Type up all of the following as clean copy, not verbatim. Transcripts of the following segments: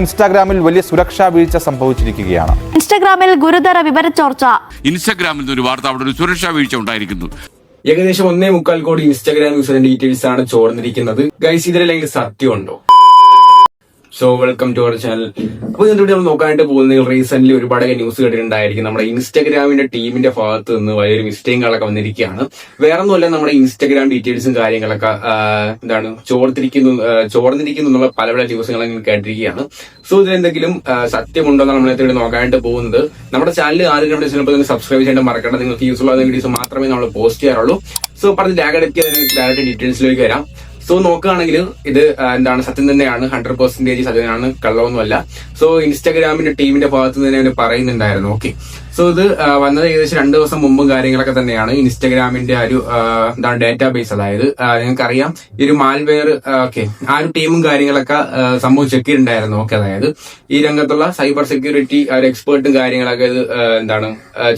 ഇൻസ്റ്റാഗ്രാമിൽ വലിയ സുരക്ഷാ വീഴ്ച സംഭവിച്ചിരിക്കുകയാണ്. ഇൻസ്റ്റാഗ്രാമിൽ ഗുരുതര വിവരച്ചോർച്ച. ഇൻസ്റ്റാഗ്രാമിൽ നിന്ന് ഒരു വാർത്ത അവിടെ ഒരു സുരക്ഷാ വീഴ്ച ഉണ്ടായിരിക്കുന്നു. ഏകദേശം 1.25 കോടി ഇൻസ്റ്റാഗ്രാം യൂസറിന്റെ ഡീറ്റെയിൽസ് ആണ് ചോർന്നിരിക്കുന്നത്. ഗൈസ്, ഇതിലെങ്കിൽ സത്യമുണ്ടോ? So welcome to our channel. അപ്പൊ ഇതിന്റെ നമ്മൾ നോക്കാനായിട്ട് പോകുന്നത് റീസെന്റ് ഒരുപാട് ന്യൂസ് കേട്ടിട്ടുണ്ടായിരിക്കും. നമ്മുടെ ഇൻസ്റ്റാഗ്രാമിന്റെ ടീമിന്റെ ഭാഗത്ത് നിന്ന് വലിയൊരു മിസ്റ്റേക്കുകളൊക്കെ വന്നിരിക്കുകയാണ്. വേറെ ഒന്നുമല്ല, നമ്മുടെ ഇൻസ്റ്റാഗ്രാം ഡീറ്റെയിൽസും കാര്യങ്ങളൊക്കെ ചോർന്നിരിക്കുന്നു എന്നുള്ള പല പല ന്യൂസുകളും കേട്ടിരിക്കുകയാണ്. സോ ഇതിലെന്തെങ്കിലും സത്യമുണ്ടോ എന്നാണ് നമ്മളെ നോക്കാനായിട്ട് പോകുന്നത്. നമ്മുടെ ചാനൽ ആദ്യം നമ്മുടെ ചിലപ്പോൾ സബ്സ്ക്രൈബ് ചെയ്യേണ്ട മറക്കേണ്ട. നിങ്ങൾക്ക് യൂസ്ഫുൾ ആകുന്ന വീഡിയോസ് മാത്രമേ നമ്മൾ പോസ്റ്റ് ചെയ്യാറുള്ളൂ. സോ പറഞ്ഞ് ലാഗടക്കി ഡയറക്റ്റ് ഡീറ്റെയിൽസിലേക്ക് വരാം. സോ നോക്കുകയാണെങ്കിൽ ഇത് സത്യം തന്നെയാണ്, 100% സത്യമാണ്, കള്ളമൊന്നുമല്ല. സോ ഇൻസ്റ്റാഗ്രാമിന്റെ ടീമിന്റെ ഭാഗത്ത് നിന്ന് തന്നെ പറയുന്നുണ്ടായിരുന്നു. ഓക്കെ, സോ ഇത് വന്നത് ഏകദേശം 2 ദിവസം മുമ്പും കാര്യങ്ങളൊക്കെ തന്നെയാണ്. ഇൻസ്റ്റാഗ്രാമിന്റെ ഒരു ഡാറ്റാബേസ്, അതായത് നിങ്ങൾക്കറിയാം ഈ ഒരു മാൽവെയർ, ഓക്കെ, ആ ഒരു ടീമും കാര്യങ്ങളൊക്കെ സംഭവം ചെക്ക് ചെയ്തിട്ടുണ്ടായിരുന്നു. ഓക്കെ, അതായത് ഈ രംഗത്തുള്ള സൈബർ സെക്യൂരിറ്റി എക്സ്പേർട്ടും കാര്യങ്ങളൊക്കെ ഇത്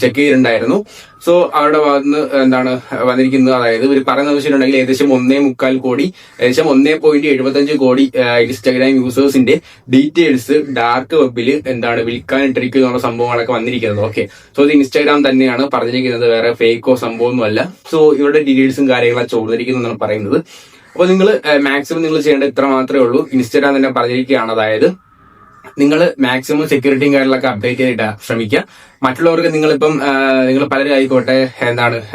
ചെക്ക് ചെയ്തിട്ടുണ്ടായിരുന്നു. സോ അവരുടെ ഭാഗത്തുനിന്ന് വന്നിരിക്കുന്നത്, അതായത് ഇവർ പറയുന്നത് വെച്ചിട്ടുണ്ടെങ്കിൽ ഏകദേശം 1.25 കോടി, ഏകദേശം 1.75 കോടി ഇൻസ്റ്റാഗ്രാം യൂസേഴ്സിന്റെ ഡീറ്റെയിൽസ് ഡാർക്ക് വെബിൽ വിൽക്കാനിട്ടിരിക്കുന്ന സംഭവങ്ങളൊക്കെ വന്നിരിക്കുന്നത്. ഓക്കെ, സോ ഇത് ഇൻസ്റ്റാഗ്രാം തന്നെയാണ് പറഞ്ഞിരിക്കുന്നത്, വേറെ ഫേക്കോ സംഭവമൊന്നുമല്ല. സോ ഇവരുടെ ഡീറ്റെയിൽസും കാര്യങ്ങളൊക്കെ ചോദിച്ചിരിക്കുന്നതാണ് പറയുന്നത്. അപ്പൊ നിങ്ങൾ മാക്സിമം നിങ്ങൾ ചെയ്യേണ്ടത് ഇത്ര മാത്രമേ ഉള്ളൂ. ഇൻസ്റ്റാഗ്രാം തന്നെ പറഞ്ഞിരിക്കുകയാണ്, അതായത് നിങ്ങൾ മാക്സിമം സെക്യൂരിറ്റിയും കാര്യങ്ങളൊക്കെ അപ്ഡേറ്റ് ചെയ്തിട്ട് ശ്രമിക്കുക. മറ്റുള്ളവർക്ക് നിങ്ങളിപ്പം നിങ്ങൾ പലരും ആയിക്കോട്ടെ,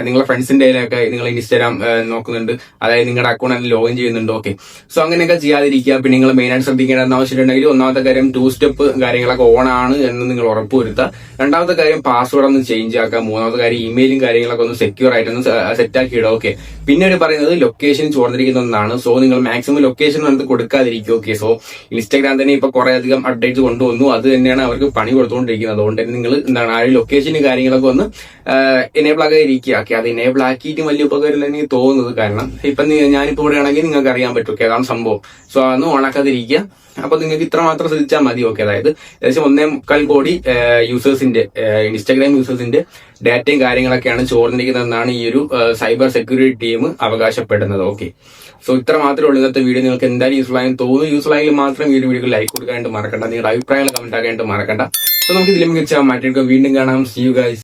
നിങ്ങളുടെ ഫ്രണ്ട്സിന്റെ കയ്യിലൊക്കെ നിങ്ങൾ ഇൻസ്റ്റാഗ്രാം നോക്കുന്നുണ്ട്, അതായത് നിങ്ങളുടെ അക്കൗണ്ട് ലോഗിൻ ചെയ്യുന്നുണ്ട്. ഓക്കെ, സോ അങ്ങനെയൊക്കെ ചെയ്യാതിരിക്കുക. പിന്നെ നിങ്ങൾ മെയിനായിട്ട് ശ്രദ്ധിക്കേണ്ടതെന്ന് ആവശ്യമുണ്ടെങ്കിൽ, ഒന്നാമത്തെ കാര്യം 2 സ്റ്റെപ്പ് കാര്യങ്ങളൊക്കെ ഓൺ ആണ് എന്ന് നിങ്ങൾ ഉറപ്പുവരുത്തുക. രണ്ടാമത്തെ കാര്യം പാസ്വേഡ് ഒന്ന് ചേഞ്ച് ആക്കുക. മൂന്നാമത്തെ കാര്യം ഇമെയിലും കാര്യങ്ങളൊക്കെ ഒന്ന് സെക്യൂർ ആയിട്ടൊന്ന് സെറ്റ് ആക്കി ഇടുക. ഓക്കെ, പിന്നെ ഒരു പറയുന്നത് ലൊക്കേഷൻ ചോർന്നിരിക്കുന്നതാണ്. സോ നിങ്ങൾ മാക്സിമം ലൊക്കേഷൻ നമുക്ക് കൊടുക്കാതിരിക്കും. ഓക്കെ, സോ ഇൻസ്റ്റാഗ്രാം തന്നെ ഇപ്പൊ കുറെ അധികം അപ്ഡേറ്റ്സ് കൊണ്ടുവന്നു. അത് തന്നെയാണ് അവർക്ക് പണി കൊടുത്തുകൊണ്ടിരിക്കുന്നത്. അതുകൊണ്ട് തന്നെ നിങ്ങൾ ആ ലൊക്കേഷനും കാര്യങ്ങളൊക്കെ ഒന്ന് എനേബിൾ ആക്കി ഇരിക്കുക. ഓക്കെ, അത് എനേബിൾ ആക്കിയിട്ട് വലിയ ഉപകാരം എനിക്ക് തോന്നുന്നത്. കാരണം ഇപ്പൊ ഞാനിപ്പോ ഇവിടെ ആണെങ്കിൽ നിങ്ങൾക്ക് അറിയാൻ പറ്റും. ഓക്കെ, അതാണ് സംഭവം. സോ അതൊന്ന് ഓണാക്കാതിരിക്കുക. അപ്പൊ നിങ്ങൾക്ക് ഇത്ര മാത്രം ശ്രദ്ധിച്ചാൽ മതി. ഓക്കെ, അതായത് ഏകദേശം 1.25 കോടി യൂസേഴ്സിന്റെ ഇൻസ്റ്റാഗ്രാം യൂസേഴ്സിന്റെ ഡാറ്റയും കാര്യങ്ങളൊക്കെയാണ് ചോർന്നിരിക്കുന്നതെന്നാണ് ഈ ഒരു സൈബർ സെക്യൂരിറ്റി ടീം അവകാശപ്പെടുന്നത്. ഓക്കെ, സോ ഇത്ര മാത്രമേ ഉള്ളൂ ഇന്നത്തെ വീഡിയോ. നിങ്ങൾക്ക് എന്തായാലും യൂസ്ഫുൾ ആയെന്ന് തോന്നുന്നു. യൂസ്ഫുൾ ആയെങ്കിൽ മാത്രം ഈ ഒരു വീഡിയോ ലൈക്ക് കൊടുക്കാനായിട്ട് മറക്കണ്ട. നിങ്ങളുടെ അഭിപ്രായങ്ങൾ കമന്റ് ആക്കാനായിട്ട് മറക്കണ്ട. സോ നമുക്ക് ഇതിലും മികച്ച മാറ്റിയെടുക്കാം. വീണ്ടും കാണാം. See you guys.